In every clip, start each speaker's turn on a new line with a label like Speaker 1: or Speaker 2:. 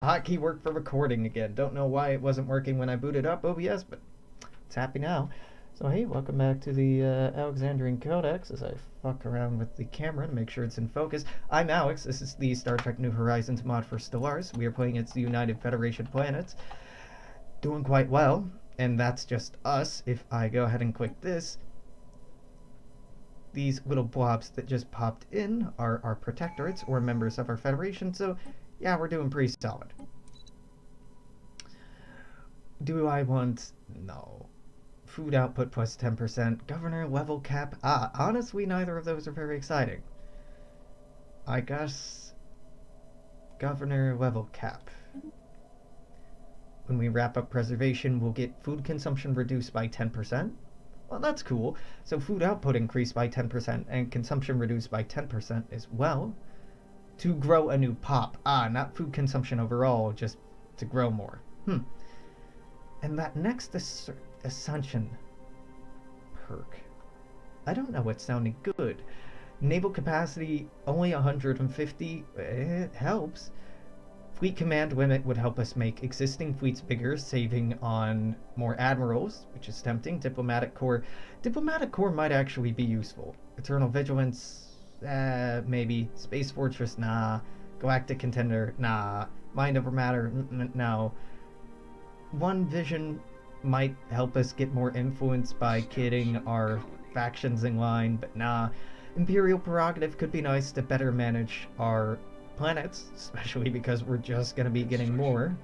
Speaker 1: Hotkey worked for recording again. Don't know why it wasn't working when I booted up OBS, but it's happy now. So hey, welcome back to the Alexandrian Codex as I fuck around with the camera to make sure it's in focus. I'm Alex. This is the Star Trek New Horizons mod for Stellaris. We are playing its United Federation planets. Doing quite well, and that's just us. If I go ahead and click this, these little blobs that just popped in are our protectorates or members of our federation, so yeah, we're doing pretty solid. Do I want... no. Food output plus 10%. Governor level cap. Honestly, neither of those are very exciting. I guess... governor level cap. When we wrap up preservation, we'll get food consumption reduced by 10%. Well, that's cool. So food output increased by 10% and consumption reduced by 10% as well. To grow a new pop. Not food consumption overall, just to grow more. And that next Ascension perk. I don't know what's sounding good. Naval capacity only 150. It helps. Fleet command limit would help us make existing fleets bigger, saving on more admirals, which is tempting. Diplomatic Corps. Diplomatic Corps might actually be useful. Eternal Vigilance, maybe. Space Fortress, nah. Galactic Contender, nah. Mind over Matter, no. One Vision might help us get more influence by getting our factions in line, but nah. Imperial Prerogative could be nice to better manage our planets, especially because we're just going to be getting more.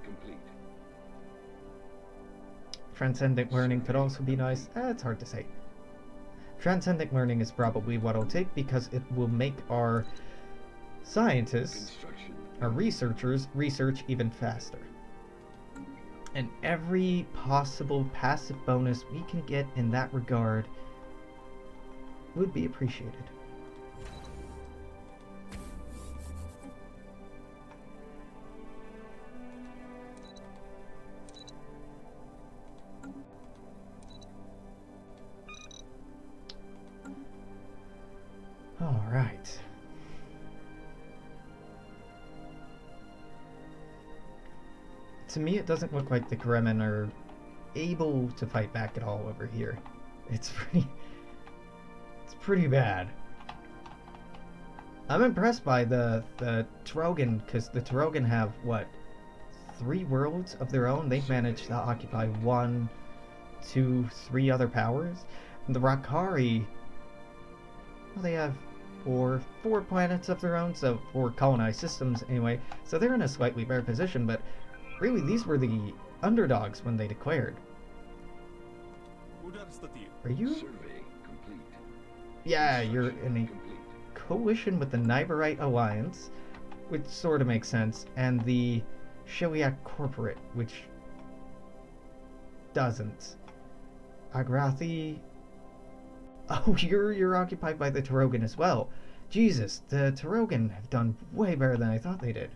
Speaker 1: Transcendent Learning could also be nice. It's hard to say. Transcendent Learning is probably what I'll take because it will make our scientists, our researchers, research even faster. And every possible passive bonus we can get in that regard would be appreciated. All right. To me, it doesn't look like the Kremen are able to fight back at all over here. It's pretty bad. I'm impressed by the Trogan, because the Trogan have, what, 3 worlds of their own? They've managed to occupy 1, 2, 3 other powers. And the Rakari, well, they have 4 planets of their own, so 4 colonized systems anyway. So they're in a slightly better position, but really, these were the underdogs when they declared. Are you? Yeah, you're in a coalition with the Niberite Alliance, which sort of makes sense, and the Shiliak Corporate, which doesn't. Agrathi. Oh, you're occupied by the Tarogan as well. Jesus, the Tarogan have done way better than I thought they did.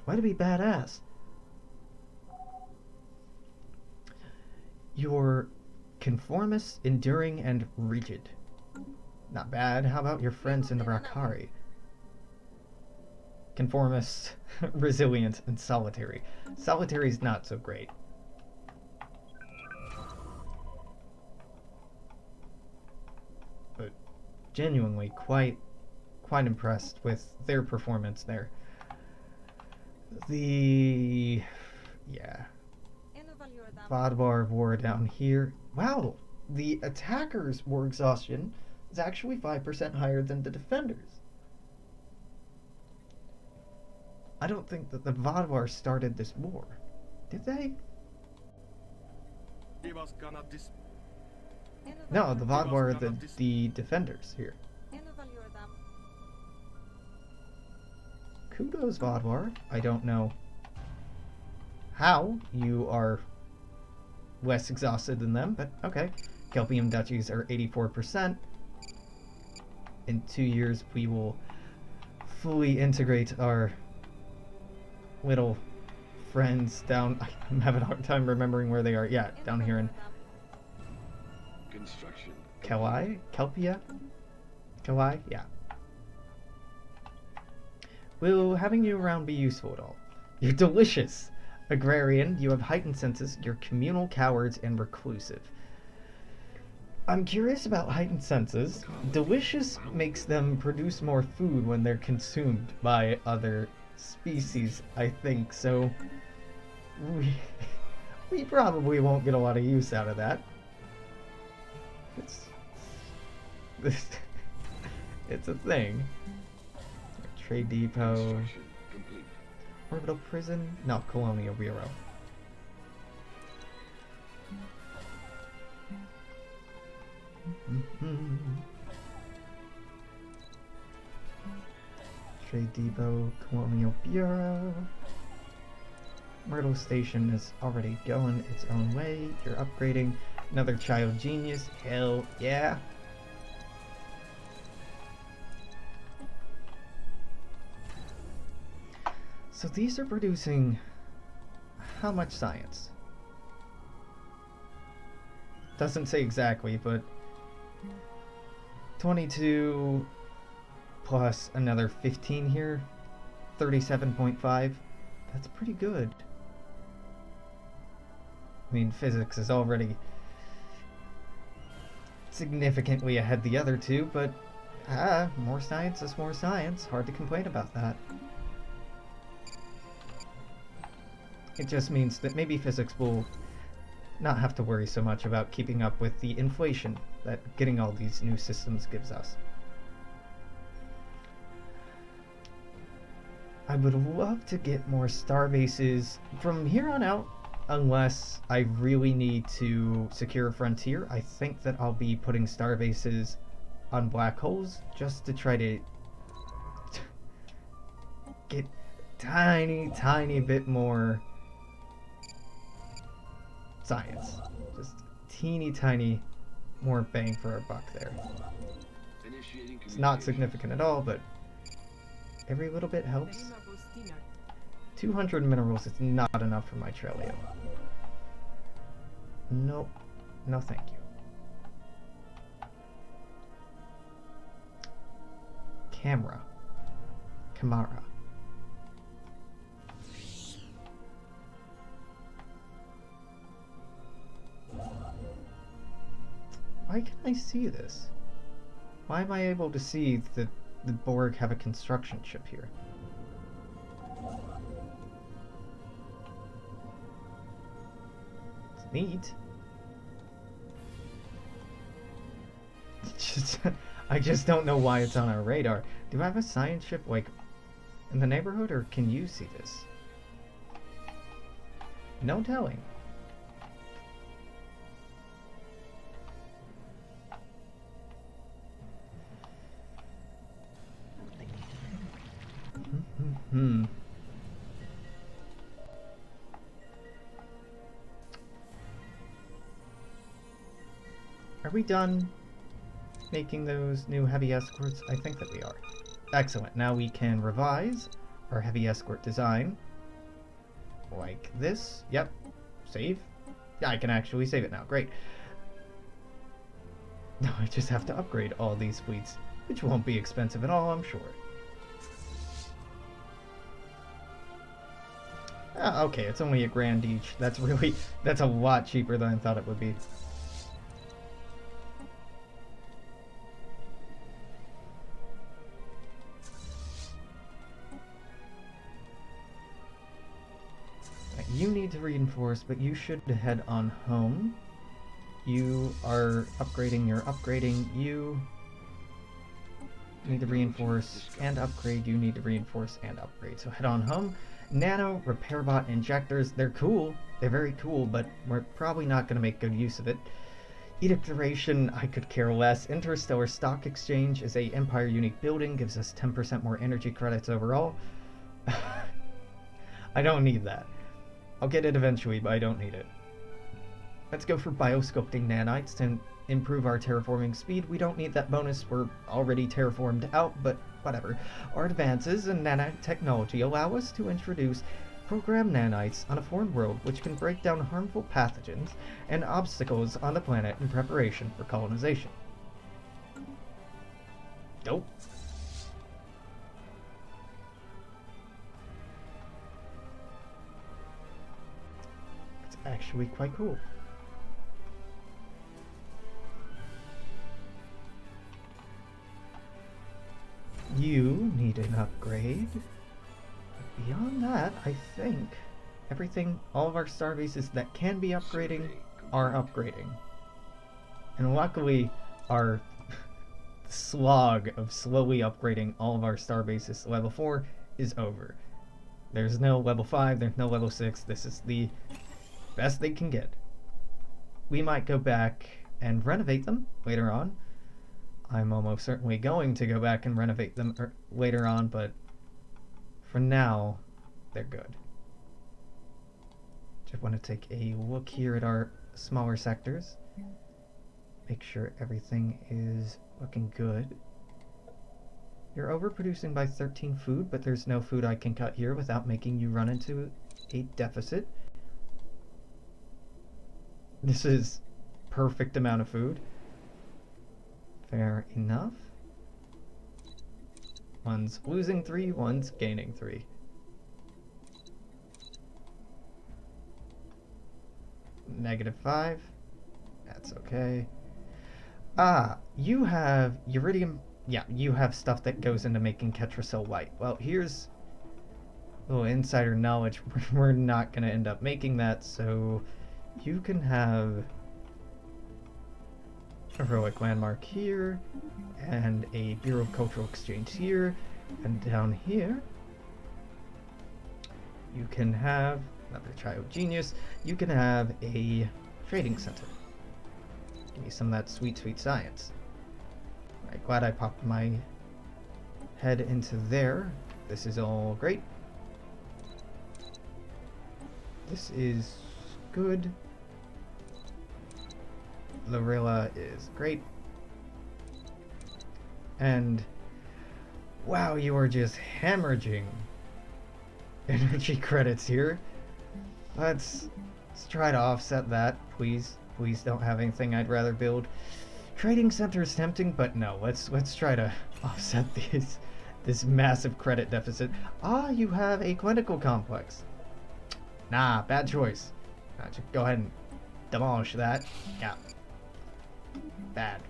Speaker 1: Way to be badass. You're conformist, enduring, and rigid. Not bad. How about your friends in the Rakari? Conformist, resilient, and solitary. Solitary's not so great. But genuinely quite impressed with their performance there. Yeah. Vodvar War down here. Wow, the attackers' war exhaustion is actually 5% higher than the defenders. I don't think that the Vodvar started this war. Did they? No, the Vodvar are the defenders here. Kudos, Vodvar. I don't know how you are less exhausted than them, but okay. Kelpium duchies are 84%. In 2 years, we will fully integrate our little friends down. I'm having a hard time remembering where they are. Yeah, down here in Kelpia? Kauai? Yeah. Will having you around be useful at all? You're delicious. Agrarian, you have heightened senses, you're communal, cowards, and reclusive. I'm curious about heightened senses. Delicious makes them produce more food when they're consumed by other species, I think, so we probably won't get a lot of use out of that. It's a thing. Trade depot. Orbital prison? No, Colonial Bureau. Trade depot, Colonial Bureau. Myrtle Station is already going its own way. You're upgrading. Another child genius. Hell yeah. So these are producing how much science? Doesn't say exactly, but 22 plus another 15 here, 37.5. That's pretty good. I mean, physics is already significantly ahead the other two, but more science is more science. Hard to complain about that. It just means that maybe physics will not have to worry so much about keeping up with the inflation that getting all these new systems gives us. I would love to get more star bases from here on out, unless I really need to secure a frontier. I think that I'll be putting star bases on black holes just to try to get tiny bit more science. Just teeny tiny more bang for our buck there. It's not significant at all, but every little bit helps. 200 minerals is not enough for my Trelio. Nope. No thank you. Camera. Camara. Why can I see this? Why am I able to see that the Borg have a construction ship here? It's neat. I just don't know why it's on our radar. Do I have a science ship, like, in the neighborhood, or can you see this? No telling. Are we done making those new heavy escorts? I think that we are. Excellent. Now we can revise our heavy escort design. Like this. Yep. Save. Yeah, I can actually save it now. Great. Now I just have to upgrade all these fleets, which won't be expensive at all, I'm sure. Okay, it's only $1,000 each. That's a lot cheaper than I thought it would be. You need to reinforce, but you should head on home. You are upgrading, you're upgrading. You need to reinforce and upgrade. You need to reinforce and upgrade. So head on home. Nano repair bot injectors, they're cool. They're very cool, but we're probably not going to make good use of it. Edict duration, I could care less. Interstellar Stock Exchange is a Empire unique building, gives us 10% more energy credits overall. I don't need that. I'll get it eventually, but I don't need it. Let's go for biosculpting nanites to improve our terraforming speed. We don't need that bonus, we're already terraformed out, but whatever. Our advances in nanotechnology allow us to introduce programmed nanites on a foreign world which can break down harmful pathogens and obstacles on the planet in preparation for colonization. Dope. actually quite cool. You need an upgrade. But beyond that, I think everything, all of our star bases that can be upgrading are upgrading. And luckily, our slog of slowly upgrading all of our star bases to level 4 is over. There's no level 5, there's no level 6, this is the best they can get. We might go back and renovate them later on. I'm almost certainly going to go back and renovate them later on, but for now, they're good. Just want to take a look here at our smaller sectors. Make sure everything is looking good. You're overproducing by 13 food, but there's no food I can cut here without making you run into a deficit. This is perfect amount of food. Fair enough. One's losing 3, one's gaining 3. -5. That's okay. Ah, you have iridium. Yeah, you have stuff that goes into making Ketracel white. Well, here's a little insider knowledge. We're not going to end up making that, so you can have a heroic landmark here, and a Bureau of Cultural Exchange here, and down here you can have another child genius. You can have a trading center. Give me some of that sweet, sweet science. Alright, glad I popped my head into there. This is all great. This is good. Lorilla is great. And wow, you are just hemorrhaging energy credits here. Let's try to offset that, please. Please don't have anything I'd rather build. Trading center is tempting, but no, let's try to offset this massive credit deficit. Ah, you have a clinical complex. Nah, bad choice. Just go ahead and demolish that. Yeah. Bad.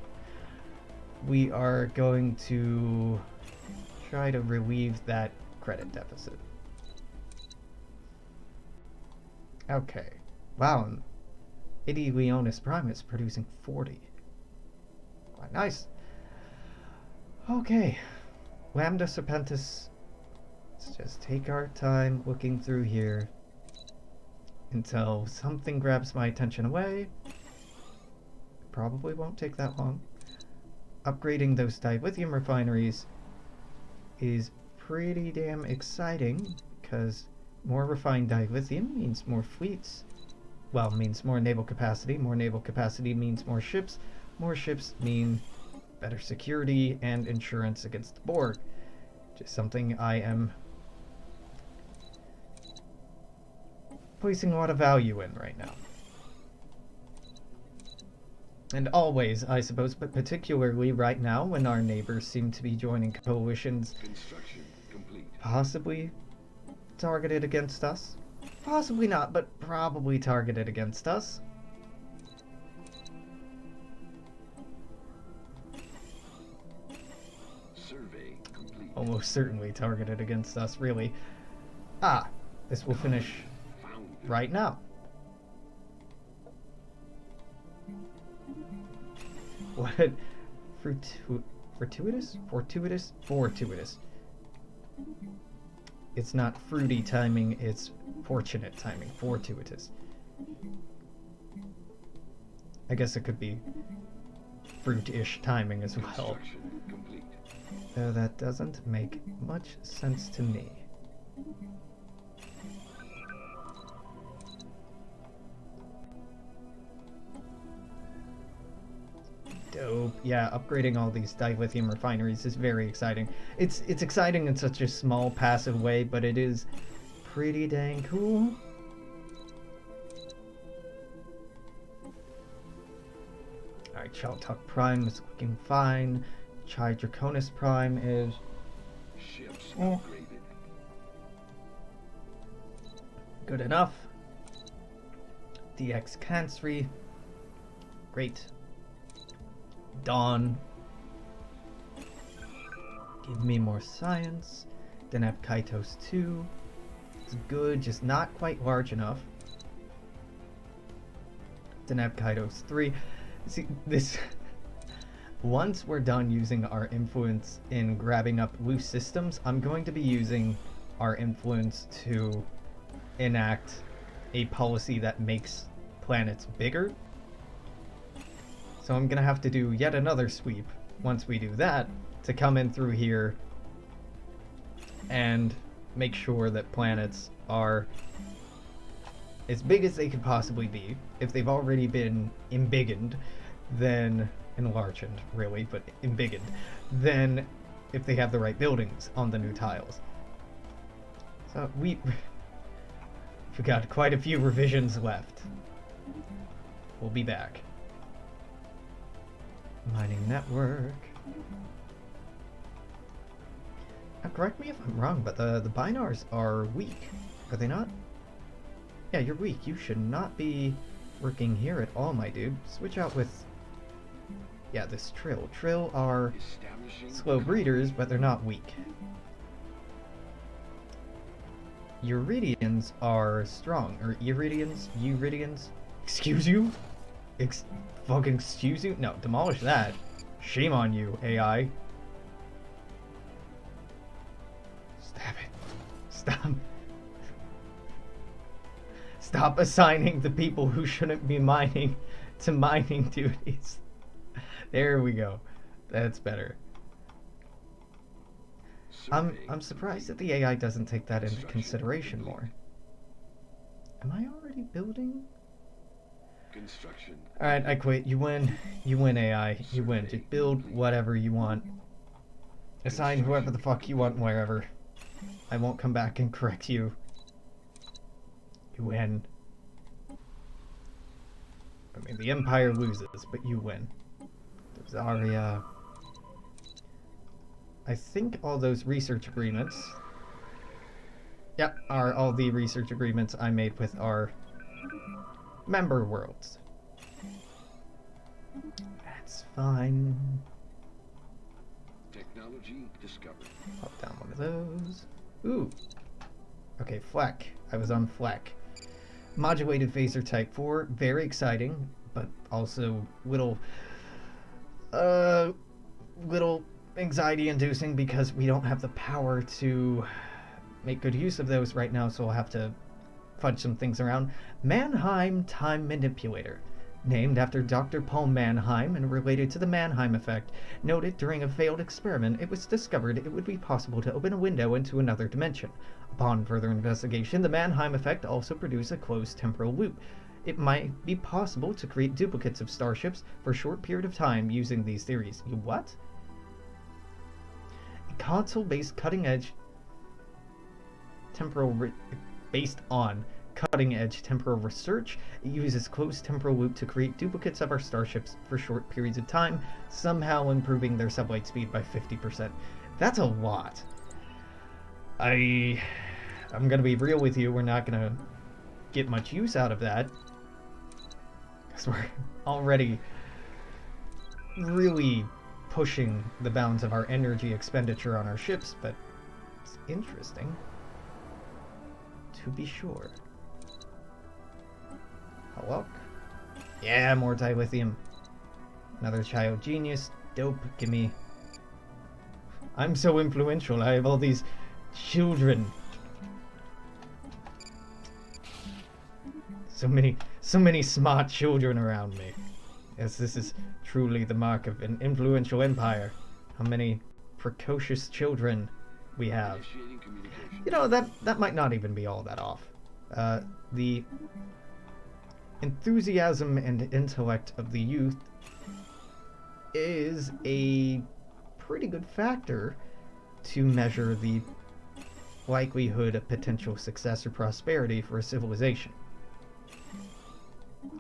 Speaker 1: We are going to try to relieve that credit deficit. Okay. Wow. Idi Leonis Prime is producing 40. Quite nice. Okay. Lambda Serpentis. Let's just take our time looking through here until something grabs my attention away. Probably won't take that long. Upgrading those dilithium refineries is pretty damn exciting, because more refined dilithium means more fleets. Well, means more naval capacity. More naval capacity means more ships. More ships mean better security and insurance against the Borg. Just something I am placing a lot of value in right now. And always, I suppose, but particularly right now when our neighbors seem to be joining coalitions possibly targeted against us. Possibly not, but probably targeted against us.
Speaker 2: Survey complete.
Speaker 1: Almost certainly targeted against us, really. Ah, this will finish right now. What? Fortuitous? Fortuitous? Fortuitous. It's not fruity timing, it's fortunate timing. Fortuitous. I guess it could be fruit-ish timing as well. Though that doesn't make much sense to me. Dope. Yeah, upgrading all these dilithium refineries is very exciting. It's exciting in such a small, passive way, but it is pretty dang cool. Alright, Chaltuck Prime is looking fine. Chi Draconis Prime is...
Speaker 2: Ships upgraded.
Speaker 1: Good enough. DX Cansri. Great. Dawn. Give me more science. Then have Kaitos 2. It's good, just not quite large enough. Then have Kaitos 3. See, this... Once we're done using our influence in grabbing up loose systems, I'm going to be using our influence to enact a policy that makes planets bigger. So I'm gonna have to do yet another sweep once we do that to come in through here and make sure that planets are as big as they could possibly be. If they've already been embiggened, then enlarged, really, but embiggened, then if they have the right buildings on the new tiles. So we've got quite a few revisions left. We'll be back. Mining network. Now, correct me if I'm wrong, but the binars are weak, are they not? Yeah, you're weak. You should not be working here at all, my dude. Switch out with... yeah, this Trill. Trill are slow breeders, but they're not weak. Euridians are strong. Or Euridians? Excuse you? Fucking excuse you? No, demolish that. Shame on you, AI. Stab it. Stop. Stop assigning the people who shouldn't be mining to mining duties. There we go. That's better. I'm surprised that the AI doesn't take that into consideration more. Am I already building? Alright, I quit. You win. You win, AI. You win. Just build whatever you want. Assign whoever the fuck you want wherever. I won't come back and correct you. You win. I mean, the Empire loses, but you win. Zarya. I think all those research agreements... yep, are all the research agreements I made with our member worlds. That's fine.
Speaker 2: Technology discovered.
Speaker 1: Pop down one of those. Ooh. Okay, Fleck. I was on Fleck. Modulated phaser type 4. Very exciting, but also little anxiety-inducing because we don't have the power to make good use of those right now, so we'll have to fudge some things around. Mannheim Time Manipulator. Named after Dr. Paul Mannheim and related to the Mannheim effect, noted during a failed experiment, it was discovered it would be possible to open a window into another dimension. Upon further investigation, the Mannheim effect also produced a closed temporal loop. It might be possible to create duplicates of starships for a short period of time using these theories. You what? A console-based cutting-edge temporal based on cutting-edge temporal research. It uses closed temporal loop to create duplicates of our starships for short periods of time, somehow improving their sublight speed by 50%. That's a lot. I'm gonna be real with you, we're not gonna get much use out of that, because we're already really pushing the bounds of our energy expenditure on our ships, but it's interesting, to be sure. Hello? Yeah, more dilithium. Another child genius. Dope. Gimme. I'm so influential. I have all these children. So many smart children around me. Yes, this is truly the mark of an influential empire. How many precocious children we have. You know, that might not even be all that off. The enthusiasm and intellect of the youth is a pretty good factor to measure the likelihood of potential success or prosperity for a civilization.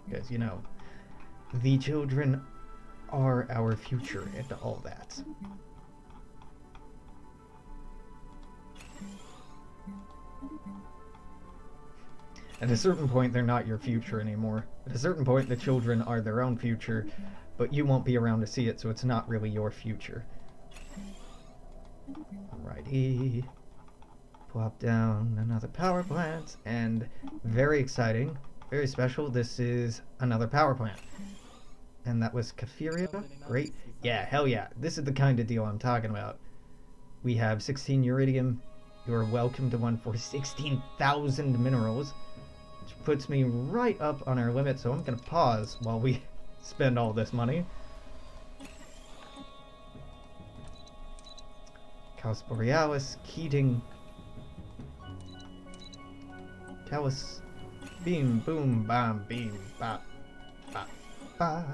Speaker 1: Because, you know, the children are our future and all that. At a certain point, they're not your future anymore. At a certain point, the children are their own future, but you won't be around to see it, so it's not really your future. Alrighty. Plop down another power plant, and very exciting, very special, this is another power plant. And that was Kafiria? Great. Yeah, hell yeah. This is the kind of deal I'm talking about. We have 16 uridium. You're welcome to one for 16,000 minerals, which puts me right up on our limit, so I'm going to pause while we spend all this money. Caus Borealis, Keating, Callus, beam, boom, bam, beam, bop, bop, bop.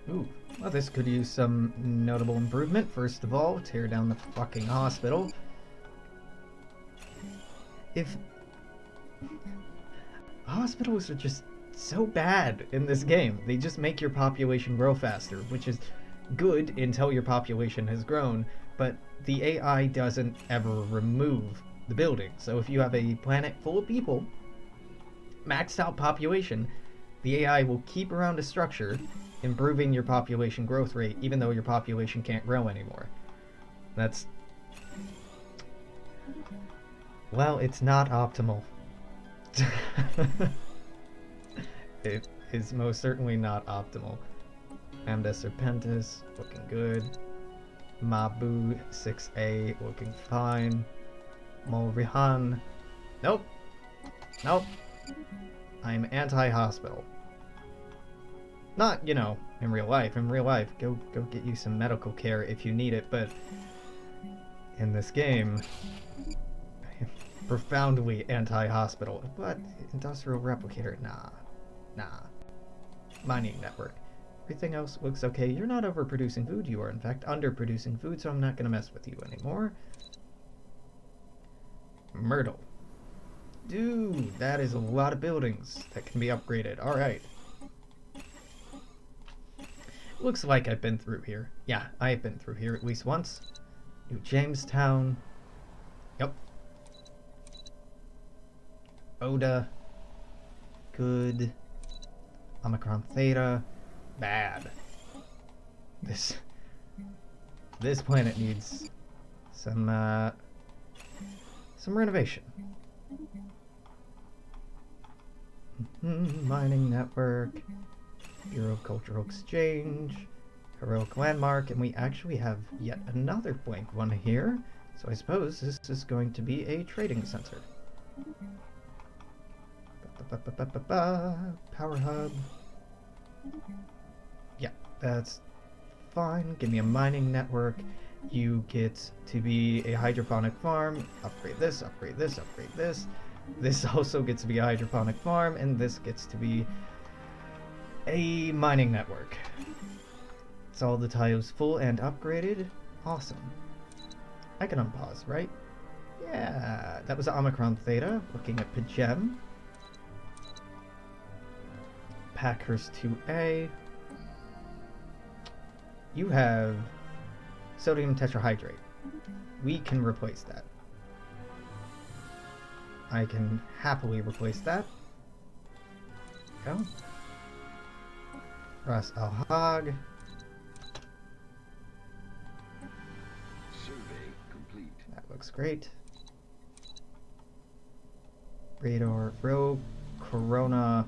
Speaker 1: Ooh, well, this could use some notable improvement. First of all, tear down the fucking hospital. If hospitals are just so bad in this game, they just make your population grow faster, which is good until your population has grown, but the AI doesn't ever remove the building. So if you have a planet full of people, maxed out population, the AI will keep around a structure, improving your population growth rate, even though your population can't grow anymore. That's... well, it's not optimal. It is most certainly not optimal. Amda Serpentis, looking good. Mabu 6A, looking fine. Molrihan, nope. Nope. I'm anti-hospital. Not, you know, in real life. In real life, go get you some medical care if you need it, but in this game, I am profoundly anti-hospital. What? Industrial replicator? Nah. Mining network. Everything else looks okay. You're not overproducing food. You are, in fact, underproducing food, so I'm not going to mess with you anymore. Myrtle. Dude, that is a lot of buildings that can be upgraded. Alright. Looks like I've been through here. Yeah, I have been through here at least once. New Jamestown. Yep. Oda. Good. Omicron Theta. Bad. This planet needs some renovation. Mining network, Bureau of Cultural Exchange, Heroic Landmark, and we actually have yet another blank one here. So I suppose this is going to be a trading center. Power hub. Yeah, that's fine. Give me a mining network. You get to be a hydroponic farm. Upgrade this, upgrade this, upgrade this. This also gets to be a hydroponic farm, and this gets to be a mining network. It's all the tiles full and upgraded. Awesome. I can unpause, right? Yeah, that was Omicron Theta. Looking at Pagem. Packhurst 2A. You have sodium tetrahydrate. We can replace that. I can happily replace that. Go. Ras Al Hag.
Speaker 2: Survey complete.
Speaker 1: That looks great. Radar Rogue Corona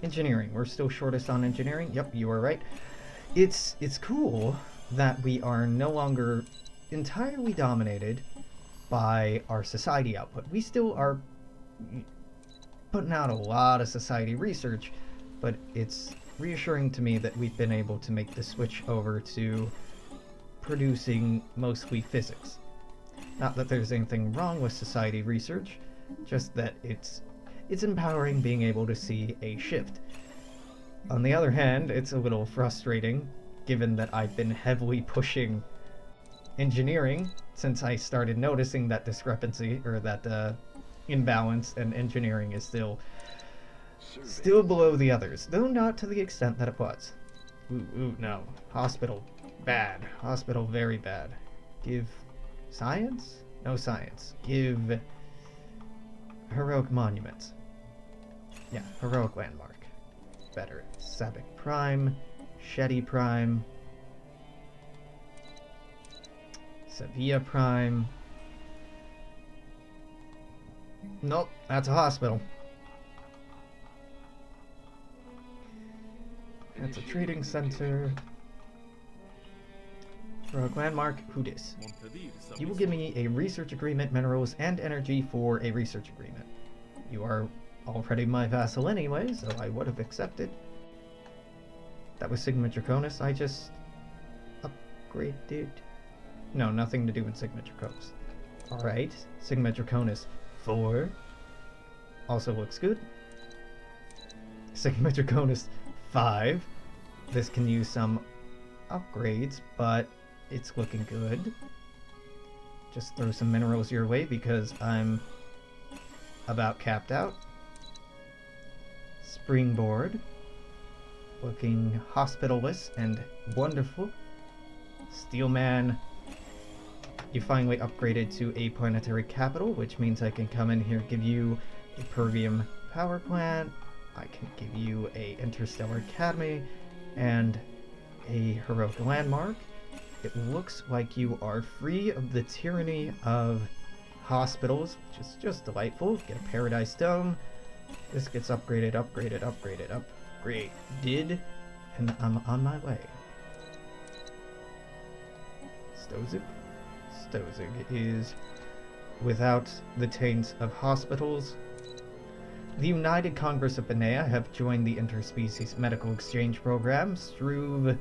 Speaker 1: Engineering. We're still shortest on engineering. Yep, you are right. It's cool that we are no longer entirely dominated by our society output. We still are putting out a lot of society research, but it's reassuring to me that we've been able to make the switch over to producing mostly physics. Not that there's anything wrong with society research, just that it's empowering being able to see a shift. On the other hand, it's a little frustrating, given that I've been heavily pushing engineering since I started noticing that discrepancy, or that imbalance, and engineering is still below the others, though not to the extent that it was. Ooh, no. Hospital, bad. Hospital, very bad. Give science? No science. Give heroic monuments. Yeah, heroic landmark. Better. Sabic Prime, Shetty Prime, Sevilla Prime. Nope, that's a hospital. That's a trading center. Heroic landmark, who dis? You will give me a research agreement, minerals, and energy for a research agreement. You are already my vassal anyway, so I would have accepted. That was Sigma Draconis I just upgraded. No, nothing to do with Sigma Draconis. Alright, Sigma Draconis 4. Also looks good. Sigma Draconis 5. This can use some upgrades, but it's looking good. Just throw some minerals your way because I'm about capped out. Springboard. Looking hospitalist and wonderful. Steelman. You finally upgraded to a planetary capital, which means I can come in here, give you a Pervium power plant. I can give you a Interstellar Academy and a heroic landmark. It looks like you are free of the tyranny of hospitals, which is just delightful. Get a Paradise Dome. This gets upgraded, upgraded, and I'm on my way. Stozig? Stozig is without the taints of hospitals. The United Congress of Benea have joined the Interspecies Medical Exchange Program. Struve...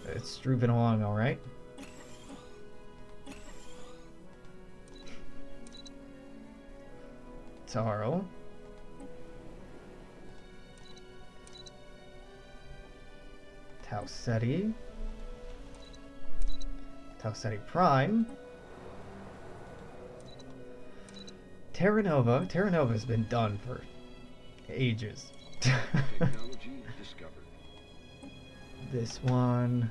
Speaker 1: It's Struving along alright. Taro. Tauceti. Tauceti Prime. Terra Nova. Terra Nova has been done for ages.
Speaker 2: Technology discovered.
Speaker 1: This one.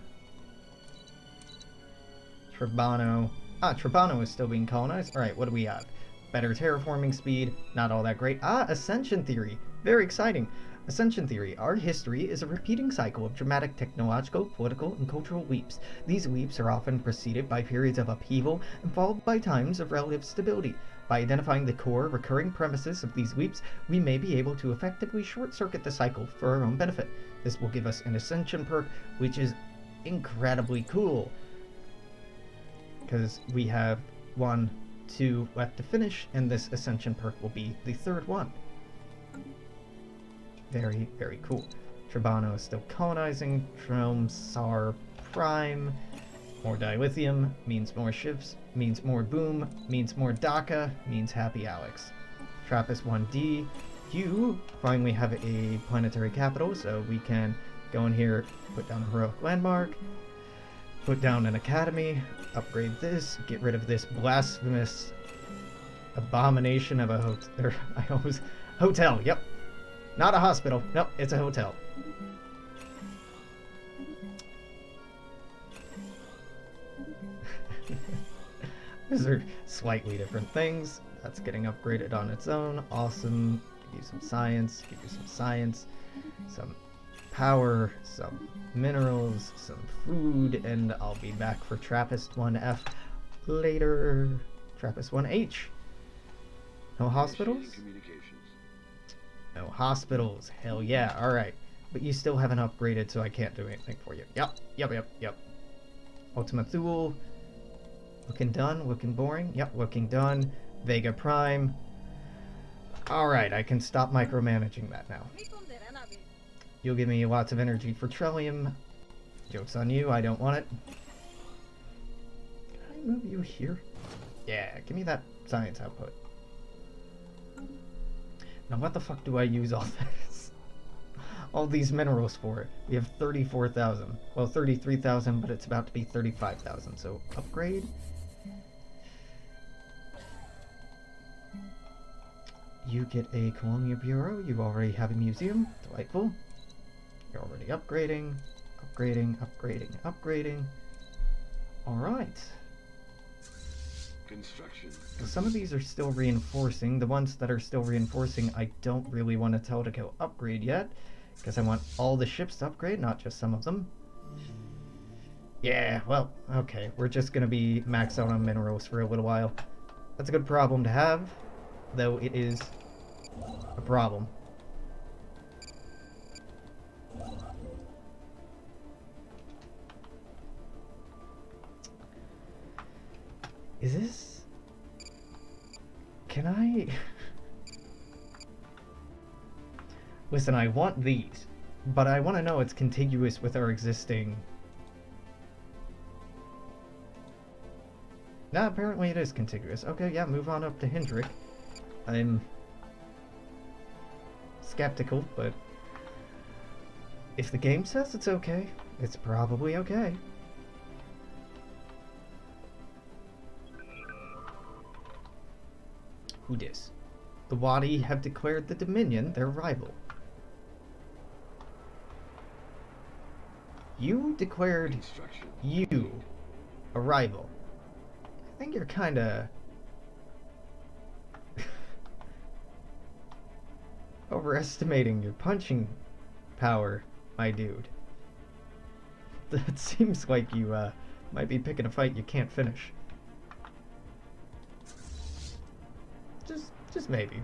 Speaker 1: Tribano. Tribano is still being colonized. Alright, what do we have? Better terraforming speed, not all that great. Ascension Theory. Very exciting. Ascension Theory. Our history is a repeating cycle of dramatic technological, political, and cultural leaps. These leaps are often preceded by periods of upheaval and followed by times of relative stability. By identifying the core recurring premises of these leaps, we may be able to effectively short-circuit the cycle for our own benefit. This will give us an Ascension perk, which is incredibly cool. Because we have 1, 2 left to finish, and this Ascension perk will be the third one. Very, very cool. Tribano is still colonizing. Tromsar Prime. More dilithium means more ships, means more boom, means more DACA, means happy Alex. Trappist 1D. You finally have a planetary capital, so we can go in here, put down a heroic landmark, put down an academy, upgrade this, get rid of this blasphemous abomination of a hotel. Yep. Not a hospital. Nope, it's a hotel. These are slightly different things. That's getting upgraded on its own. Awesome. Give you some science. Give you some science. Some power. Some minerals. Some food. And I'll be back for Trappist 1F later. Trappist 1H. No hospitals? No hospitals. Hell yeah. Alright. But you still haven't upgraded, so I can't do anything for you. Yep. Ultima Thule. Looking done. Looking boring. Yep, looking done. Vega Prime. Alright, I can stop micromanaging that now. You'll give me lots of energy for Trillium. Joke's on you, I don't want it. Can I move you here? Yeah, give me that science output. Now what the fuck do I use all this? All these minerals for? We have 34,000. Well, 33,000, but it's about to be 35,000, so upgrade. You get a Colonial Bureau. You already have a museum. Delightful. You're already upgrading. upgrading, upgrading, upgrading. Alright.
Speaker 2: Construction.
Speaker 1: So some of these are still reinforcing. The ones that are still reinforcing, I don't really want to tell to go upgrade yet, because I want all the ships to upgrade, not just some of them. Yeah, well, okay. We're just going to be maxed out on minerals for a little while. That's a good problem to have, though it is a problem. Is this... Can I... Listen, I want these, but I want to know it's contiguous with our existing... Nah, apparently it is contiguous. Okay, yeah, move on up to Hendrik. I'm... skeptical, but... if the game says it's okay, it's probably okay. Who dis? The Wadi have declared the Dominion their rival. You declared you a rival. I think you're kinda... overestimating your punching power, my dude. That seems like you might be picking a fight you can't finish. Just maybe.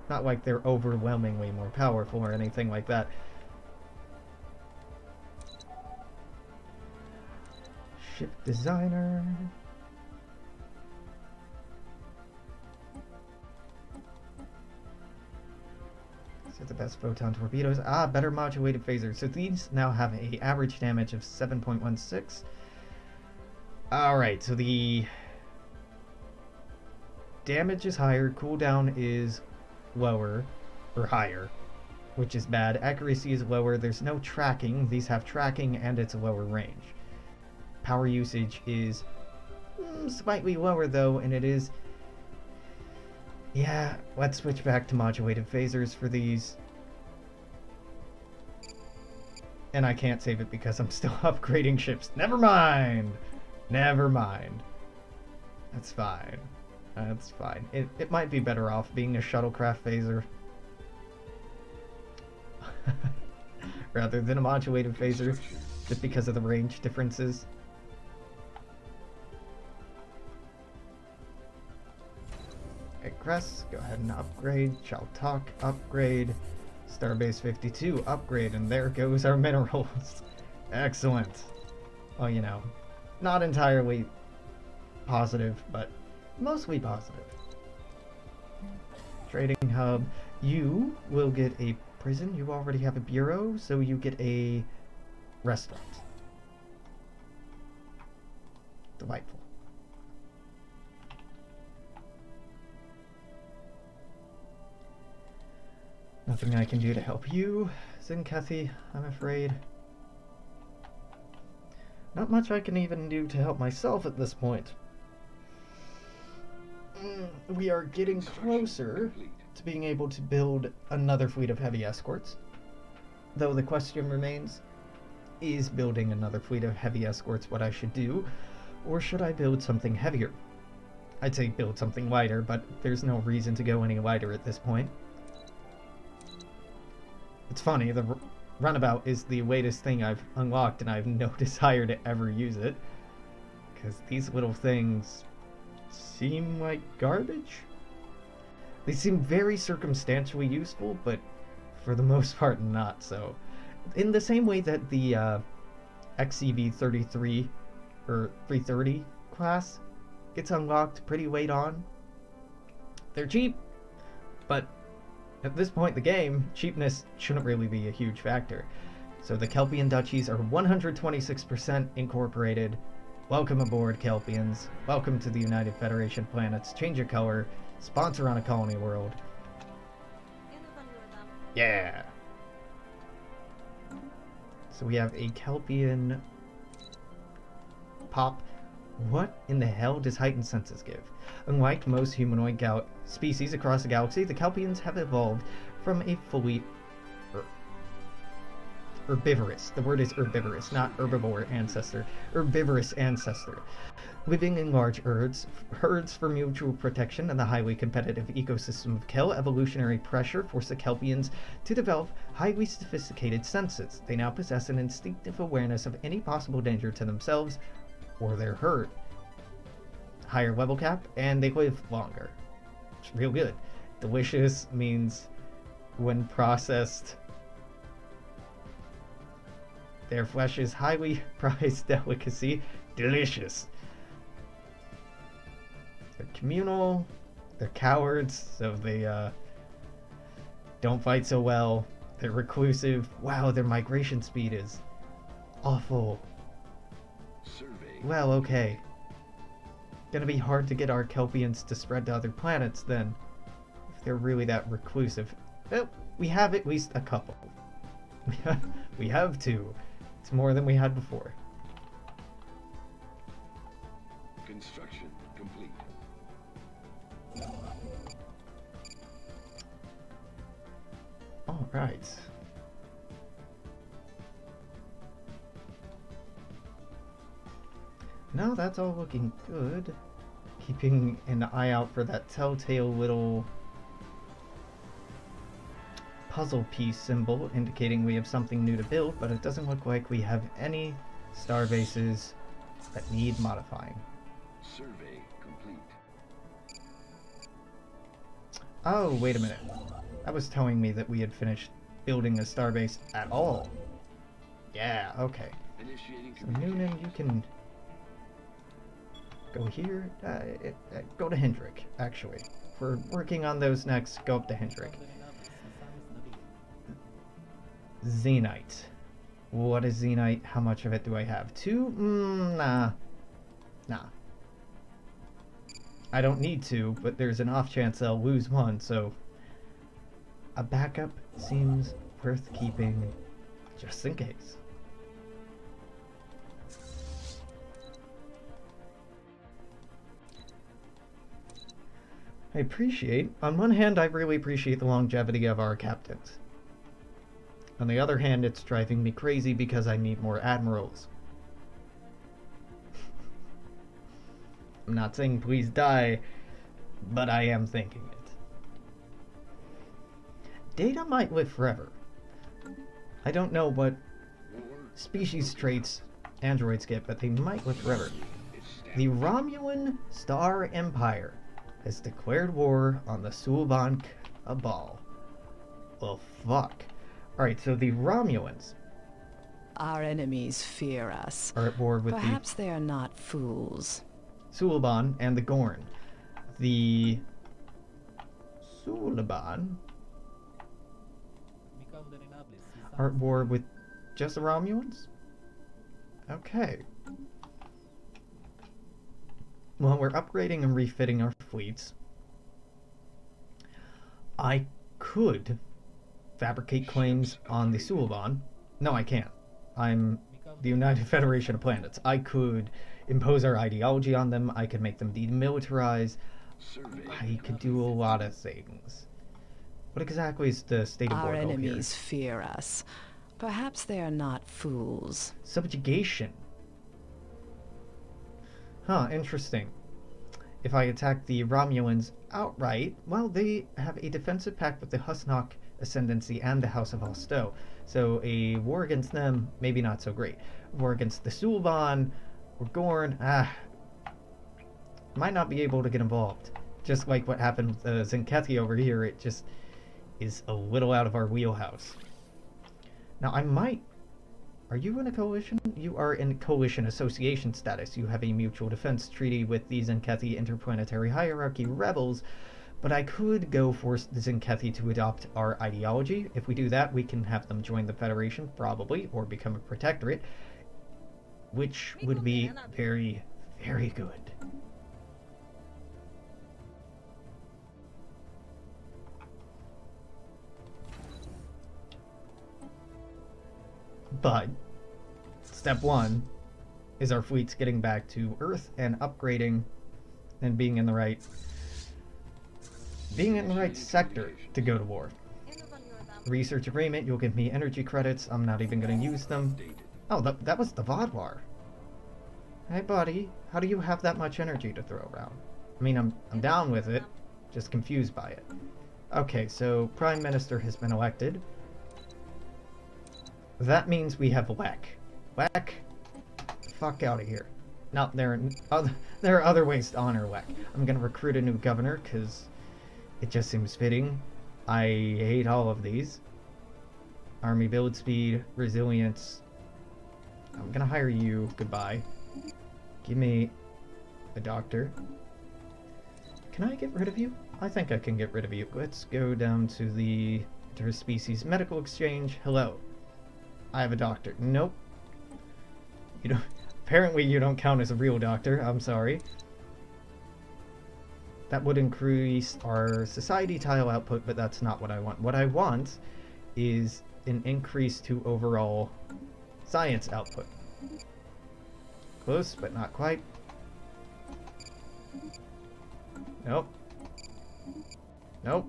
Speaker 1: Not like they're overwhelmingly more powerful or anything like that. Ship designer. These are the best photon torpedoes. Ah, better modulated phasers. So these now have a average damage of 7.16. Alright, so the damage is higher, cooldown is lower, or higher, which is bad. Accuracy is lower, there's no tracking. These have tracking and it's a lower range. Power usage is slightly lower though, and it is... yeah, let's switch back to modulated phasers for these. And I can't save it because I'm still upgrading ships. Never mind! Never mind. That's fine. That's fine. It might be better off being a shuttlecraft phaser rather than a modulated phaser, just because of the range differences. Okay, Cress, go ahead and upgrade. Chaltok, upgrade. Starbase 52, upgrade. And there goes our minerals. Excellent. Well, you know, not entirely positive, but mostly positive. Trading hub. You will get a prison. You already have a bureau, so you get a restaurant. Delightful. Nothing I can do to help you, Zinkethy, I'm afraid. Not much I can even do to help myself at this point. We are getting closer to being able to build another fleet of heavy escorts. Though the question remains, is building another fleet of heavy escorts what I should do, or should I build something heavier? I'd say build something lighter, but there's no reason to go any lighter at this point. It's funny, the runabout is the latest thing I've unlocked, and I have no desire to ever use it, because these little things seem like garbage? They seem very circumstantially useful, but for the most part not so. In the same way that the XCV-33 or 330 class gets unlocked pretty late on. They're cheap, but at this point in the game, cheapness shouldn't really be a huge factor. So the Kelpian duchies are 126% incorporated. Welcome aboard, Kelpians. Welcome to the United Federation of Planets. Change your color. Sponsor on a colony world. Yeah! So we have a Kelpian pop. What in the hell does heightened senses give? Unlike most humanoid species across the galaxy, the Kelpians have evolved from a fully herbivorous. The word is herbivorous, not herbivore ancestor. Herbivorous ancestor. Living in large herds for mutual protection in the highly competitive ecosystem of Kel, evolutionary pressure forced the Kelpians to develop highly sophisticated senses. They now possess an instinctive awareness of any possible danger to themselves or their herd. Higher level cap, and they live longer. It's real good. Delicious means when processed, their flesh is highly prized delicacy. Delicious. They're communal, they're cowards, so they don't fight so well. They're reclusive. Wow, their migration speed is awful.
Speaker 2: Survey.
Speaker 1: Well, okay. Gonna be hard to get our Kelpians to spread to other planets then, if they're really that reclusive. Well, we have at least a couple. We have two. It's more than we had before.
Speaker 2: Construction complete.
Speaker 1: All right. No, that's all looking good. Keeping an eye out for that telltale little puzzle piece symbol indicating we have something new to build, but it doesn't look like we have any star bases that need modifying.
Speaker 2: Survey complete.
Speaker 1: Oh, wait a minute. That was telling me that we had finished building a starbase at all. Yeah, okay.
Speaker 2: Initiating
Speaker 1: So Noonan, you can go here. Go to Hendrik, actually. If we're working on those next, go up to Hendrik. Xenite. What is Xenite? How much of it do I have? 2? Nah. Nah. I don't need to, but there's an off chance I'll lose one, so a backup seems worth keeping just in case. On one hand, I really appreciate the longevity of our captains. On the other hand, it's driving me crazy because I need more admirals. I'm not saying please die, but I am thinking it. Data might live forever. I don't know what species traits androids get, but they might live forever. The Romulan Star Empire has declared war on the Sulban Cabal. Well, fuck. Alright, so the Romulans
Speaker 3: Our enemies fear us.
Speaker 1: are at war with
Speaker 3: Perhaps they are not fools.
Speaker 1: the Suliban and the Gorn. The Suliban are at war with just the Romulans? Okay. Well, we're upgrading and refitting our fleets. I could fabricate claims on the Suliban. No, I can't. I'm the United Federation of Planets. I could impose our ideology on them. I could make them demilitarize.
Speaker 2: Survey.
Speaker 1: I could do a lot of things. What exactly is the state of
Speaker 3: Our
Speaker 1: war goal here?
Speaker 3: enemies fear us. Perhaps they are not fools.
Speaker 1: Subjugation. Huh, interesting. If I attack the Romulans outright, well, they have a defensive pact with the Husnock Ascendancy and the House of Alsto. So a war against them, maybe not so great. War against the Sulban or Gorn, might not be able to get involved. Just like what happened with Zenkethi over here, it just is a little out of our wheelhouse. Now, I might... Are you in a coalition? You are in coalition association status. You have a mutual defense treaty with the Zenkethi Interplanetary Hierarchy rebels, but I could go force the Zenkethi to adopt our ideology. If we do that, we can have them join the Federation, probably, or become a protectorate, which would be very, very good. But step one is our fleets getting back to Earth and upgrading and being in the right sector to go to war. research agreement, you'll give me energy credits. I'm not even going to use them.
Speaker 2: Stated.
Speaker 1: Oh, that was the Vodwar. Hey, buddy, how do you have that much energy to throw around? I mean, I'm down with it, just confused by it. Okay, so Prime Minister has been elected. That means we have Lek. Lek, fuck out of here. No, there are other ways to honor Lek. I'm gonna recruit a new governor because it just seems fitting. I hate all of these. Army build speed, resilience. I'm gonna hire you. Goodbye. Give me a doctor. Can I get rid of you? I think I can get rid of you. Let's go down to the interspecies medical exchange. Hello. I have a doctor. Nope. You don't. Apparently you don't count as a real doctor. I'm sorry. That would increase our society tile output, but that's not what I want. What I want is an increase to overall science output. Close, but not quite. Nope. Nope.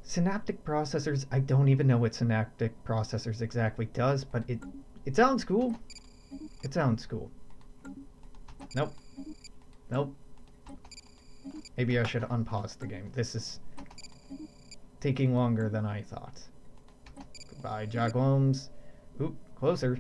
Speaker 1: Synaptic processors, I don't even know what synaptic processors exactly does, but it sounds cool. It sounds cool. Nope. Nope. Maybe I should unpause the game. This is taking longer than I thought. Goodbye, Jaglomes. Oop, closer.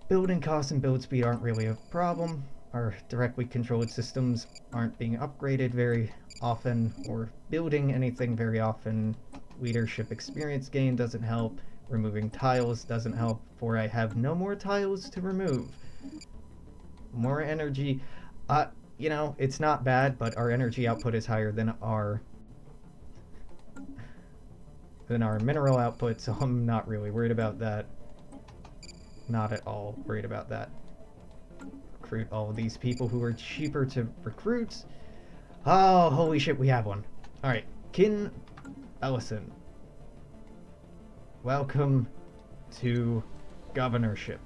Speaker 1: Building costs and build speed aren't really a problem. Our directly controlled systems aren't being upgraded very often or building anything very often. Leadership experience gain doesn't help. Removing tiles doesn't help, for I have no more tiles to remove. More energy. You know, it's not bad, but our energy output is higher than our mineral output, so I'm not really worried about that. Not at all worried about that. Recruit all of these people who are cheaper to recruit. Oh, holy shit, we have one. Alright, Kin Ellison. Welcome to governorship.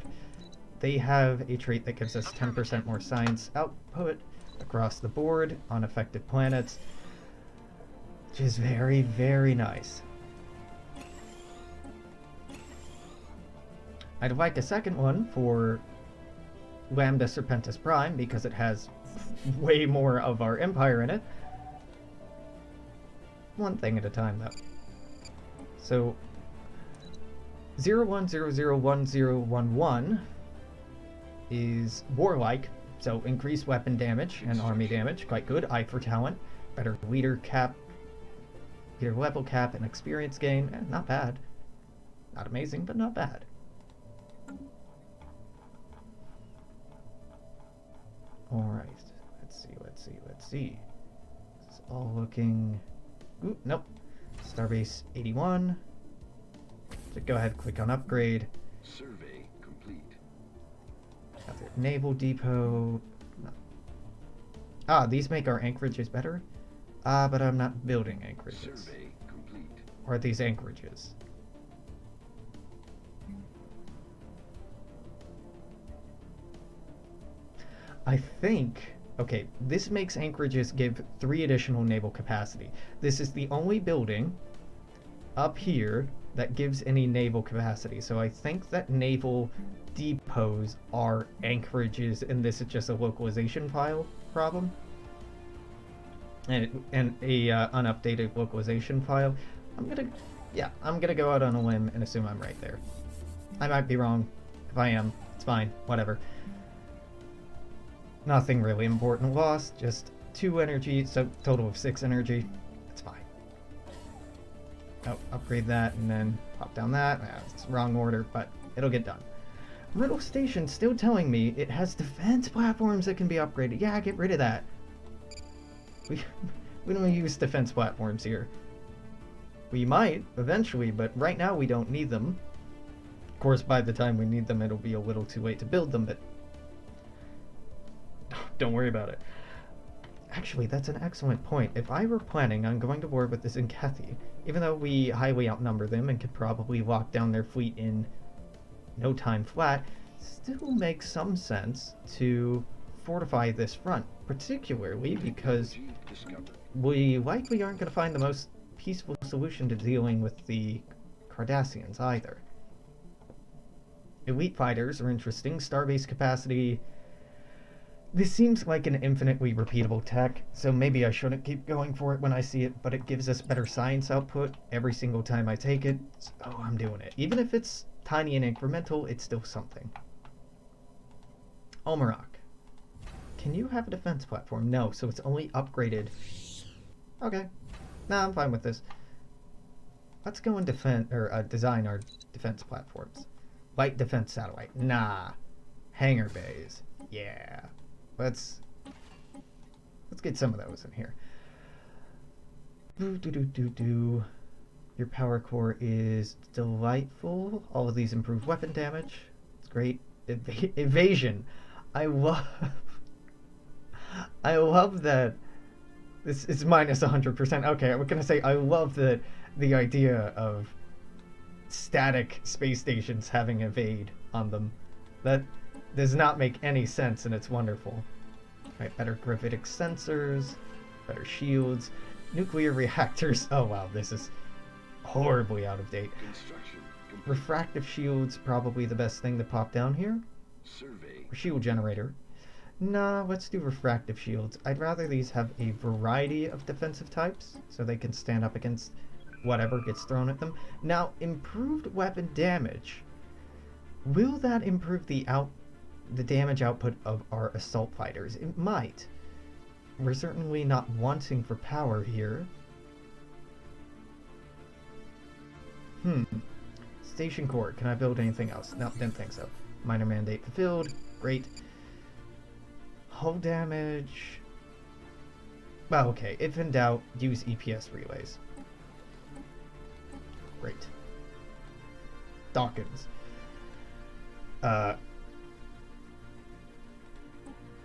Speaker 1: They have a trait that gives us 10% more science output across the board on affected planets, which is very, very nice. I'd like a second one for Lambda Serpentis Prime because it has way more of our empire in it. One thing at a time, though. So, 01001011 is warlike, so increased weapon damage and army damage, quite good. Eye for talent, better leader level cap, and experience gain. Not bad. Not amazing, but not bad. Alright, let's see. This is all looking... Ooh, nope. Starbase 81. So go ahead, click on upgrade.
Speaker 2: Survey complete.
Speaker 1: Got their naval depot. No. Ah, these make our anchorages better? But I'm not building anchorages.
Speaker 2: Survey complete.
Speaker 1: Or are these anchorages? I think... Okay, this makes anchorages give 3 additional naval capacity. This is the only building up here that gives any naval capacity. So I think that naval depots are anchorages, and this is just a localization file problem. And a unupdated localization file. I'm gonna go out on a limb and assume I'm right there. I might be wrong. If I am, it's fine. Whatever. Nothing really important lost, just 2 energy, so total of 6 energy. It's fine. Oh, upgrade that and then pop down that. It's wrong order, but it'll get done. Riddle Station's still telling me it has defense platforms that can be upgraded. Yeah, get rid of that. We don't use defense platforms here. We might, eventually, but right now we don't need them. Of course, by the time we need them, it'll be a little too late to build them, but don't worry about it. Actually, that's an excellent point. If I were planning on going to war with the Zinkethi, even though we highly outnumber them and could probably lock down their fleet in no time flat, still makes some sense to fortify this front, particularly because
Speaker 2: Energy discovered.
Speaker 1: we likely aren't going to find the most peaceful solution to dealing with the Cardassians either. Elite fighters are interesting. Starbase capacity. This seems like an infinitely repeatable tech, so maybe I shouldn't keep going for it when I see it, but it gives us better science output every single time I take it. So, I'm doing it. Even if it's tiny and incremental, it's still something. Almarak. Can you have a defense platform? No, so it's only upgraded. Okay. Nah, I'm fine with this. Let's go and design our defense platforms. Light defense satellite. Nah. Hangar bays. Yeah. Let's get some of those in here. Your power core is delightful. All of these improve weapon damage. It's great. Evasion. I love that this is minus 100%. Okay, I'm gonna say I love the idea of static space stations having evade on them. That does not make any sense, and it's wonderful. Right, better gravitic sensors, better shields, nuclear reactors. Oh wow, this is horribly out of date.
Speaker 2: Construction complete.
Speaker 1: Refractive shields, probably the best thing to pop down here.
Speaker 2: Survey.
Speaker 1: Or shield generator. Nah, let's do refractive shields. I'd rather these have a variety of defensive types, so they can stand up against whatever gets thrown at them. Now, improved weapon damage. Will that improve the damage output of our assault fighters? It might. We're certainly not wanting for power here. Station core. Can I build anything else? No, didn't think so. Minor mandate fulfilled. Great. Hull damage. Well, okay. If in doubt, use EPS relays. Great. Dawkins.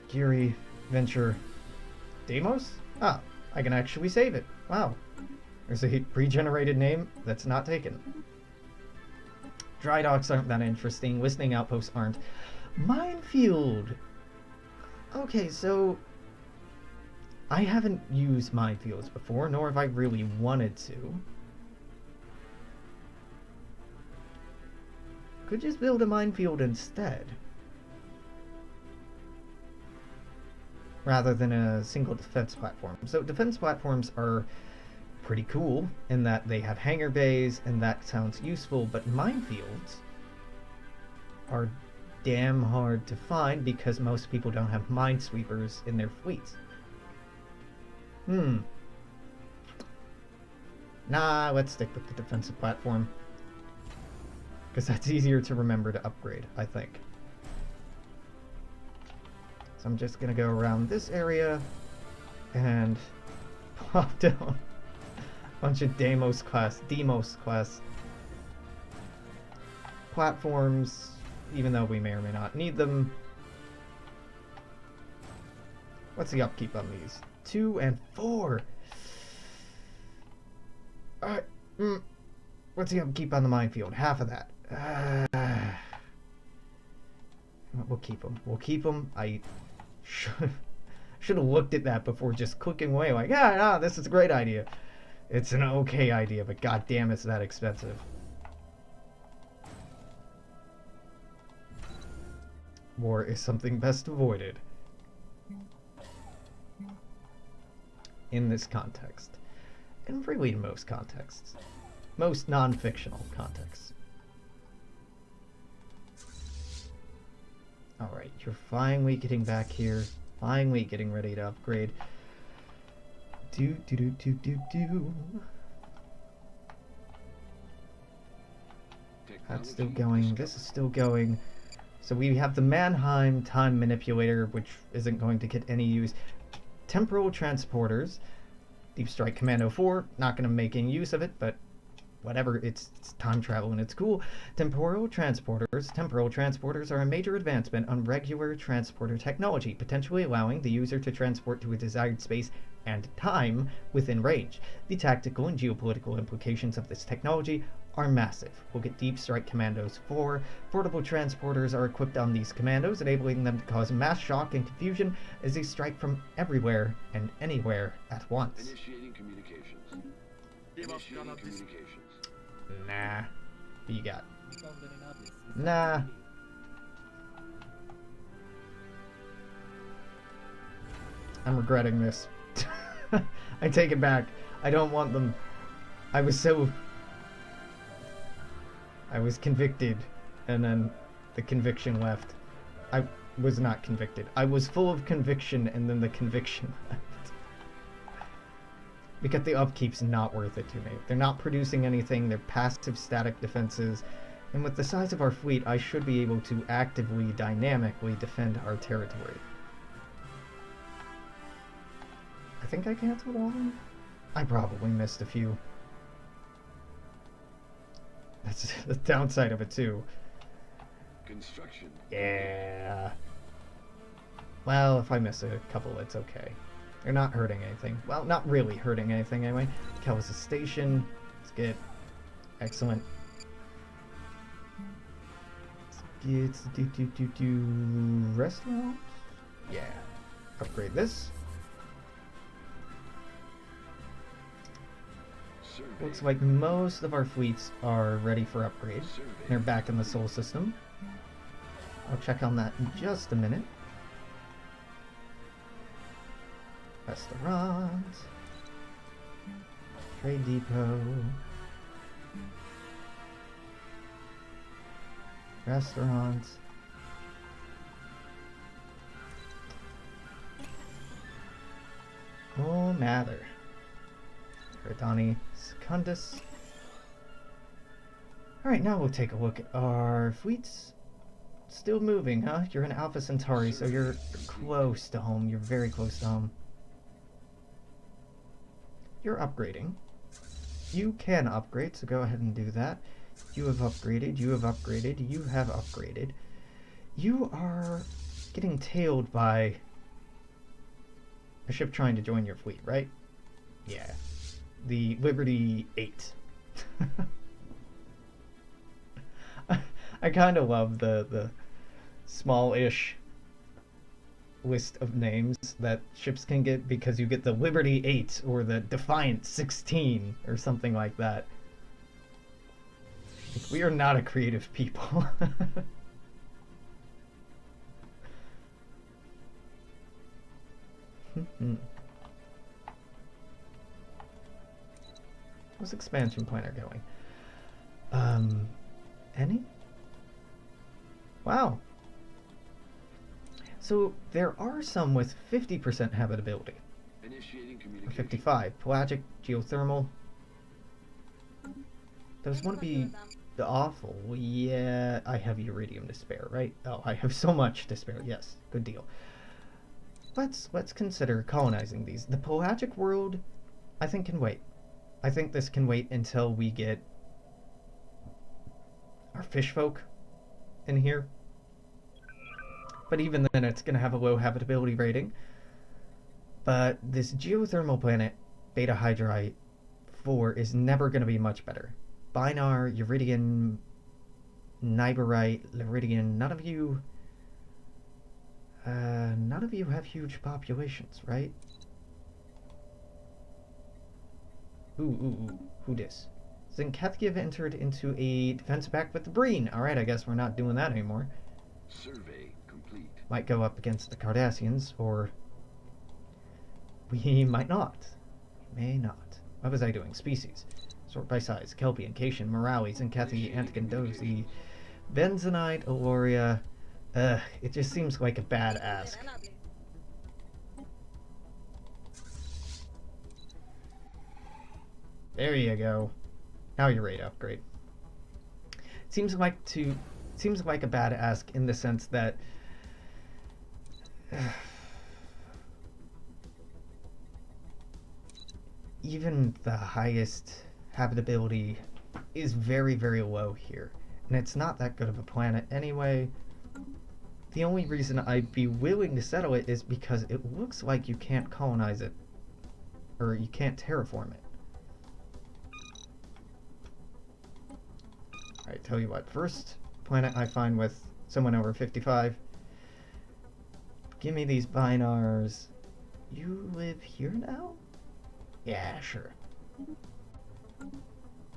Speaker 1: Geary, Venture, Deimos? Ah, I can actually save it. Wow. There's a pre-generated name that's not taken. Dry docks aren't that interesting. Listening outposts aren't. Minefield! Okay, so I haven't used minefields before, nor have I really wanted to. Could just build a minefield instead. Rather than a single defense platform. So defense platforms are pretty cool in that they have hangar bays, and that sounds useful, but minefields are damn hard to find because most people don't have minesweepers in their fleets. Nah, let's stick with the defensive platform. Because that's easier to remember to upgrade, I think. So I'm just gonna go around this area and plop down a bunch of Deimos class platforms, even though we may or may not need them. What's the upkeep on these? 2 and 4. Alright. What's the upkeep on the minefield? Half of that. We'll keep them. We'll keep them. I should have looked at that before just clicking away like, no, this is a great idea. It's an okay idea, but goddamn, it's that expensive. War is something best avoided. In this context. And really in most contexts. Most non-fictional contexts. Alright, you're finally getting back here. Finally getting ready to upgrade. That's still going. This is still going. So we have the Mannheim time manipulator, which isn't going to get any use. Temporal transporters. Deep Strike Commando 4, not going to make any use of it, but whatever, it's time travel and it's cool. Temporal transporters are a major advancement on regular transporter technology, potentially allowing the user to transport to a desired space and time within range. The tactical and geopolitical implications of this technology are massive. We'll get Deep Strike Commandos 4. Portable transporters are equipped on these commandos, enabling them to cause mass shock and confusion as they strike from everywhere and anywhere at once.
Speaker 2: Initiating communications. Initiating communications.
Speaker 1: Nah. What you got? Nah. I'm regretting this. I take it back. I don't want them. I was convicted, and then the conviction left. I was not convicted. I was full of conviction, and then the conviction left. Because the upkeep's not worth it to me. They're not producing anything. They're passive static defenses. And with the size of our fleet, I should be able to actively, dynamically defend our territory. I think I canceled all of them? I probably missed a few. That's the downside of it, too.
Speaker 2: Construction.
Speaker 1: Yeah. Well, if I miss a couple, it's okay. They're not hurting anything. Well, not really hurting anything, anyway. Kellis' station. Let's get... Excellent. Let's get... Restaurants? Yeah. Upgrade this.
Speaker 2: Survey.
Speaker 1: Looks like most of our fleets are ready for upgrade.
Speaker 2: Survey.
Speaker 1: They're back in the Sol system. I'll check on that in just a minute. Restaurant. Trade depot. Restaurant. Oh, Mather. Cardani Secundus. Alright, now we'll take a look at our fleets. Still moving, huh? You're in Alpha Centauri, so you're close to home. You're very close to home. You're upgrading. You can upgrade, so go ahead and do that. You have upgraded, you have upgraded, you have upgraded. You are getting tailed by a ship trying to join your fleet, right? Yeah. The Liberty 8. I kind of love the small-ish list of names that ships can get, because you get the Liberty 8 or the Defiant 16 or something like that. We are not a creative people. How's expansion planner going? Any? Wow. So there are some with 50% habitability.
Speaker 2: Initiating
Speaker 1: Or
Speaker 2: communication.
Speaker 1: 55. Pelagic, geothermal. Those want to be the awful. Yeah, I have uridium to spare, right? Oh, I have so much to spare. Yes, good deal. Let's consider colonizing these. The pelagic world, I think, can wait. I think this can wait until we get our fish folk in here. But even then, it's going to have a low habitability rating. But this geothermal planet, Beta Hydrite 4, is never going to be much better. Binar, Uridian, Niberite, Liridian, none of you have huge populations, right? Ooh, who dis? Zinkethiev entered into a defense pact with the Breen. Alright, I guess we're not doing that anymore.
Speaker 2: Survey complete.
Speaker 1: Might go up against the Cardassians, or we might not. We may not. What was I doing? Species. Sort by size. Kelpie, Cation, Morali, Zinkethi, Anticondosi, Benzonite, Aloria. It just seems like a bad ask. There you go. Now you're ready to upgrade. Seems like a bad ask in the sense that even the highest habitability is very, very low here. And it's not that good of a planet anyway. The only reason I'd be willing to settle it is because it looks like you can't colonize it. Or you can't terraform it. Alright, tell you what. First planet I find with someone over 55. Give me these binars. You live here now? Yeah, sure.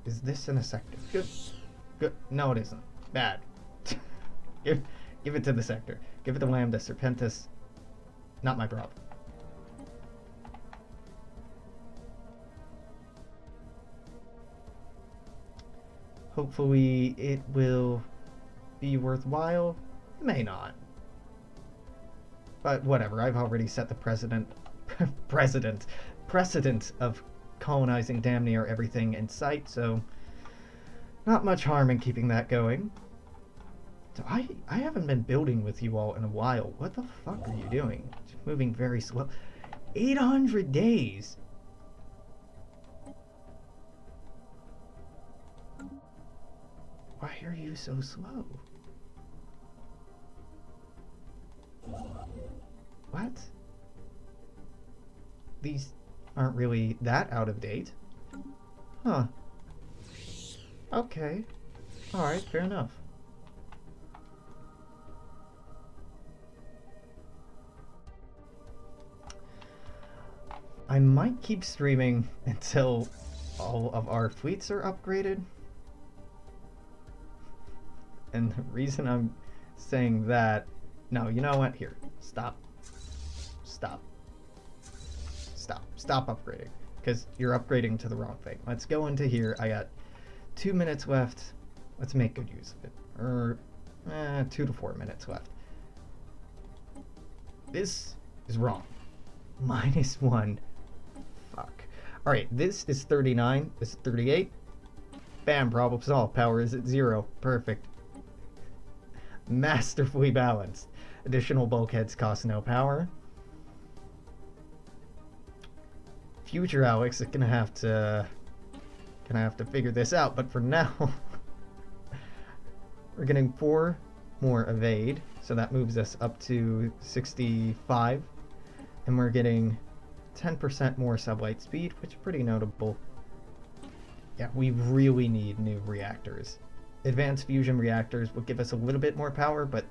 Speaker 1: Is this in a sector? Good. Good. No, it isn't. Bad. give it to the sector. Give it to Lambda Serpentis. Not my problem. Hopefully it will be worthwhile. May not. But whatever, I've already set the precedent of colonizing damn near everything in sight, so not much harm in keeping that going. So I haven't been building with you all in a while. What the fuck are you doing? Just moving very slow. 800 days! Why are you so slow? What? These aren't really that out of date. Huh. Okay. Alright, fair enough. I might keep streaming until all of our fleets are upgraded. And the reason I'm saying that... No, you know what? Here. Stop. Stop. Stop. Stop upgrading. Because you're upgrading to the wrong thing. Let's go into here. I got 2 minutes left. Let's make good use of it. Or 2 to 4 minutes left. This is wrong. -1. Fuck. Alright, this is 39. This is 38. Bam, problem solved. Power is at 0. Perfect. Masterfully balanced. Additional bulkheads cost no power. Future Alex is gonna have to figure this out, but for now we're getting 4 more evade, so that moves us up to 65, and we're getting 10% more sublight speed, which is pretty notable. Yeah, we really need new reactors. Advanced fusion reactors will give us a little bit more power, but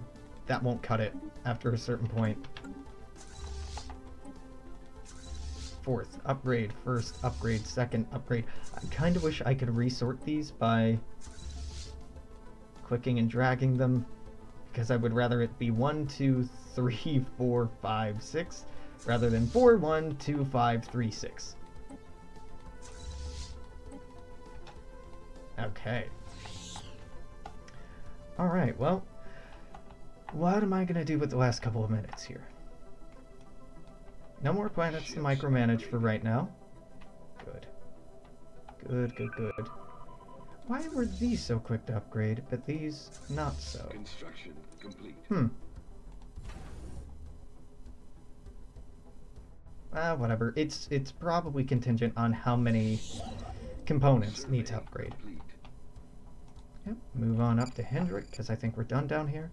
Speaker 1: that won't cut it after a certain point. 4th upgrade, 1st upgrade, 2nd upgrade. I kind of wish I could resort these by clicking and dragging them, because I would rather it be 1, 2, 3, 4, 5, 6, rather than 4, 1, 2, 5, 3, 6. Okay. Alright, well, what am I going to do with the last couple of minutes here? No more planets to micromanage for right now. Good. Good, good, good. Why were these so quick to upgrade, but these not so?
Speaker 2: Construction complete.
Speaker 1: Whatever. It's probably contingent on how many components need to upgrade.
Speaker 2: Complete.
Speaker 1: Yep, move on up to Hendrik, because I think we're done down here.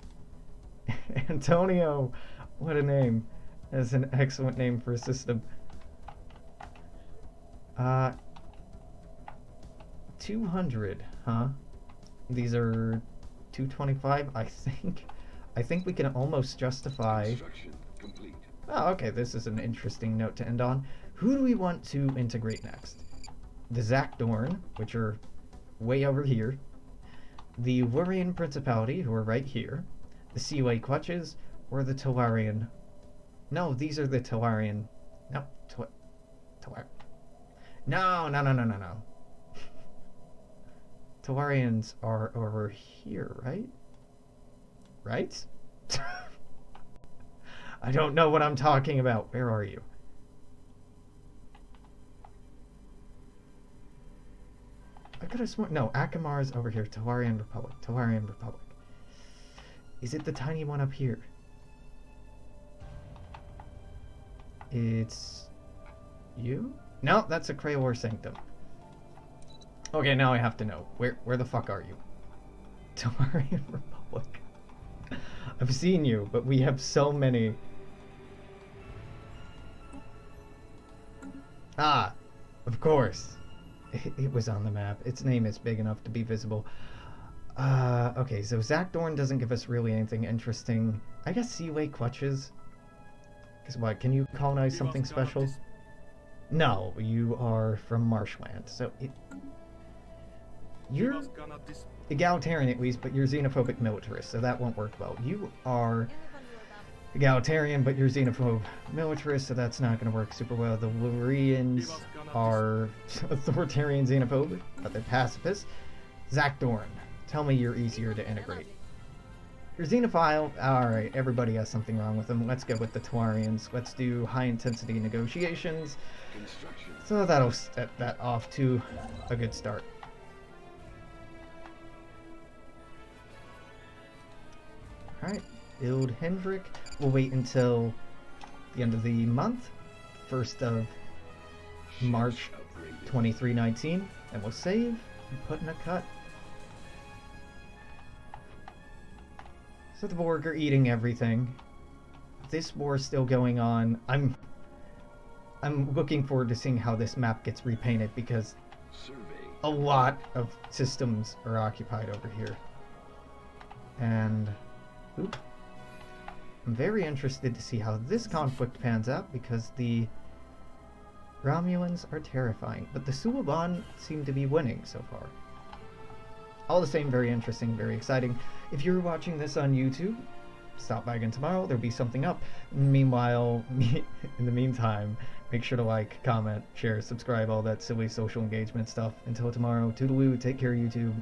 Speaker 1: Antonio! What a name. That's an excellent name for a system. 200, huh? These are 225, I think. I think we can almost justify...
Speaker 2: Construction complete.
Speaker 1: Oh, okay, this is an interesting note to end on. Who do we want to integrate next? The Zakdorn, which are way over here. The Lurian Principality, who are right here. The Seaway Clutches, or the Tellarian... No, these are the Tellarian... No, No. Tellarians are over here, right? Right? I don't know what I'm talking about. Where are you? I could have sworn... No, Akamar's over here. Tellarian Republic. Tellarian Republic. Is it the tiny one up here? It's... you? No, that's a Crayor Sanctum. Okay, now I have to know. Where the fuck are you? Tellarian Republic. I've seen you, but we have so many... Ah, of course. It was on the map. Its name is big enough to be visible. Okay, so Zakdorn doesn't give us really anything interesting. I guess Seaway clutches. Because what, can you colonize something special? No, you are from Marshland, so you're egalitarian at least, but you're xenophobic militarist, so that won't work well. You are egalitarian, but you're xenophobe militarist, so that's not going to work super well. The Lurians are authoritarian xenophobe, but they're pacifists. Zakdorn, tell me you're easier to integrate. You're xenophile. Alright, everybody has something wrong with them. Let's go with the Tuarians. Let's do high-intensity negotiations. So that'll set that off to a good start. Alright, build Hendrik. We'll wait until the end of the month, 1st of March 2319, and we'll save and put in a cut. So the Borg are eating everything. This war is still going on. I'm looking forward to seeing how this map gets repainted because a lot of systems are occupied over here. And oop, I'm very interested to see how this conflict pans out because the Romulans are terrifying, but the Suliban seem to be winning so far. All the same, very interesting, very exciting. If you're watching this on YouTube, stop by again tomorrow. There'll be something up. Meanwhile, in the meantime, make sure to like, comment, share, subscribe, all that silly social engagement stuff. Until tomorrow, toodaloo, take care, YouTube.